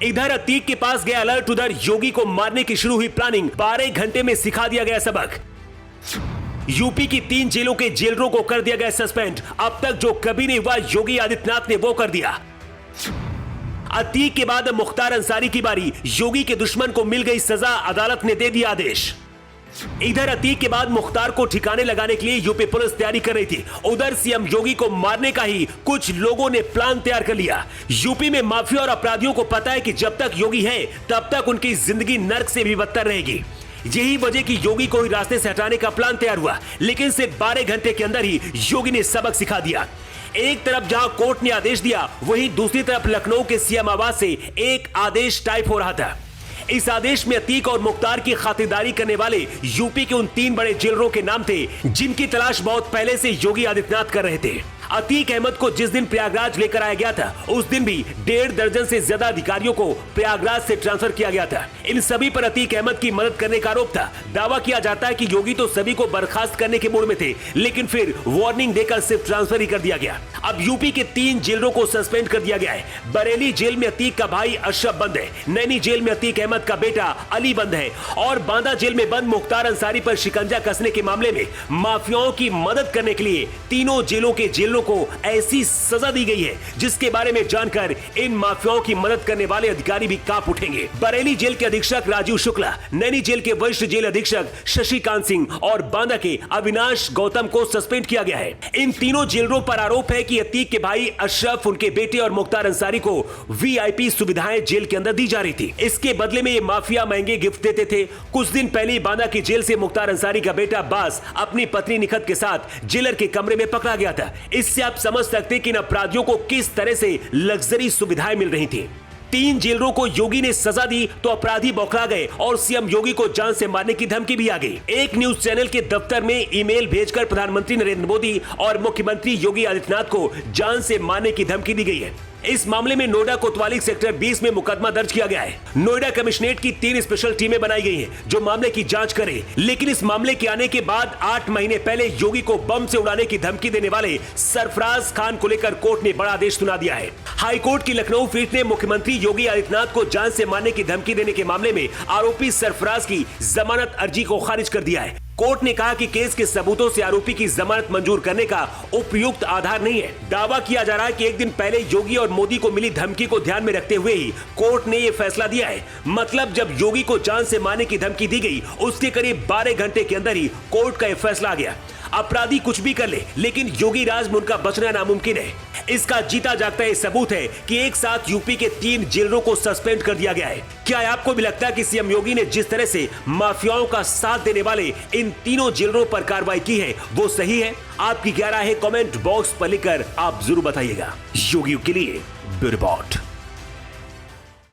इधर अतीक के पास गया अलर्ट, उधर योगी को मारने की शुरू हुई प्लानिंग। 12 घंटे में सिखा दिया गया सबक। यूपी की 3 जेलों के जेलरों को कर दिया गया सस्पेंड। अब तक जो कभी नहीं हुआ योगी आदित्यनाथ ने वो कर दिया। अतीक के बाद मुख्तार अंसारी की बारी। योगी के दुश्मन को मिल गई सजा, अदालत ने दे दिया आदेश। इधर अतीक के बाद मुख्तार को ठिकाने लगाने के लिए यूपी पुलिस तैयारी कर रही थी। उधर सीएम योगी को मारने का ही कुछ लोगों ने प्लान तैयार कर लिया। यूपी में माफिया और अपराधियों को पता है कि जब तक योगी है तब तक उनकी जिंदगी नर्क से भी बदतर रहेगी। यही वजह कि योगी को ही रास्ते से हटाने का प्लान तैयार हुआ, लेकिन सिर्फ 12 घंटे के अंदर ही योगी ने सबक सिखा दिया। एक तरफ जहां कोर्ट ने आदेश दिया, वहीं दूसरी तरफ लखनऊ के सीएम आवास से एक आदेश टाइप हो रहा था। इस आदेश में अतीक और मुख्तार की खातिरदारी करने वाले यूपी के उन 3 बड़े जेलरों के नाम थे जिनकी तलाश बहुत पहले से योगी आदित्यनाथ कर रहे थे। अतीक अहमद को जिस दिन प्रयागराज लेकर आया गया था उस दिन भी 1.5 दर्जन से ज्यादा अधिकारियों को प्रयागराज से ट्रांसफर किया गया था। इन सभी पर अतीक अहमद की मदद करने का आरोप था। दावा किया जाता है कि योगी तो सभी को बर्खास्त करने के मूड में थे, लेकिन फिर वार्निंग देकर सिर्फ ट्रांसफर ही कर दिया गया। अब यूपी के 3 जेलरों को सस्पेंड कर दिया गया है। बरेली जेल में अतीक का भाई अशरफ बंद है, नैनी जेल में अतीक अहमद का बेटा अली बंद है और बांदा जेल में बंद मुख्तार अंसारी पर शिकंजा कसने के मामले में माफियाओं की मदद करने के लिए तीनों जेलों के जेलरों को ऐसी सजा दी गई है जिसके बारे में जानकर इन माफियाओं की मदद करने वाले अधिकारी भी कांप उठेंगे। बरेली जेल के अधीक्षक राजीव शुक्ला, नैनी जेल के वरिष्ठ जेल अधीक्षक शशिकांत सिंह और बांदा के अविनाश गौतम को सस्पेंड किया गया है। इन तीनों जेलरों पर आरोप है कि अतीक के भाई अशरफ, उनके बेटे और मुख्तार अंसारी को वीआईपी सुविधाएं जेल के अंदर दी जा रही थी। इसके बदले में ये माफिया महंगे गिफ्ट देते थे। कुछ दिन पहले बांदा की जेल से मुख्तार अंसारी का बेटा अब्बास अपनी पत्नी निखत के साथ जेलर के कमरे में पकड़ा गया था। इससे आप समझ सकते कि इन अपराधियों को किस तरह से लग्जरी सुविधाएं मिल रही थी। 3 जेलरों को योगी ने सजा दी तो अपराधी बौखला गए और सीएम योगी को जान से मारने की धमकी भी आ गई। एक न्यूज चैनल के दफ्तर में ईमेल भेजकर प्रधानमंत्री नरेंद्र मोदी और मुख्यमंत्री योगी आदित्यनाथ को जान से मारने की धमकी दी गई है। इस मामले में नोएडा कोतवाली सेक्टर 20 में मुकदमा दर्ज किया गया है। नोएडा कमिश्नरेट की 3 स्पेशल टीमें बनाई गई हैं जो मामले की जांच करें। लेकिन इस मामले के आने के बाद 8 महीने पहले योगी को बम से उड़ाने की धमकी देने वाले सरफराज खान को लेकर कोर्ट ने बड़ा आदेश सुना दिया है। हाई कोर्ट की लखनऊ पीठ ने मुख्यमंत्री योगी आदित्यनाथ को जान से मारने की धमकी देने के मामले में आरोपी सरफराज की जमानत अर्जी को खारिज कर दिया है। कोर्ट ने कहा कि केस के सबूतों से आरोपी की जमानत मंजूर करने का उपयुक्त आधार नहीं है। दावा किया जा रहा है कि एक दिन पहले योगी और मोदी को मिली धमकी को ध्यान में रखते हुए ही कोर्ट ने यह फैसला दिया है। मतलब जब योगी को जान से मारने की धमकी दी गई उसके करीब 12 घंटे के अंदर ही कोर्ट का यह फैसला आ गया। अपराधी कुछ भी कर ले, लेकिन योगी राज में उनका बचना नामुमकिन है। इसका जीता जागता ये सबूत है कि एक साथ यूपी के 3 जेलरों को सस्पेंड कर दिया गया है। क्या आपको भी लगता है कि सीएम योगी ने जिस तरह से माफियाओं का साथ देने वाले इन तीनों जेलरों पर कार्रवाई की है वो सही है? आपकी क्या राय है? कमेंट बॉक्स पर लिखकर आप जरूर बताइएगा। योगी के लिए ब्यूरो रिपोर्ट।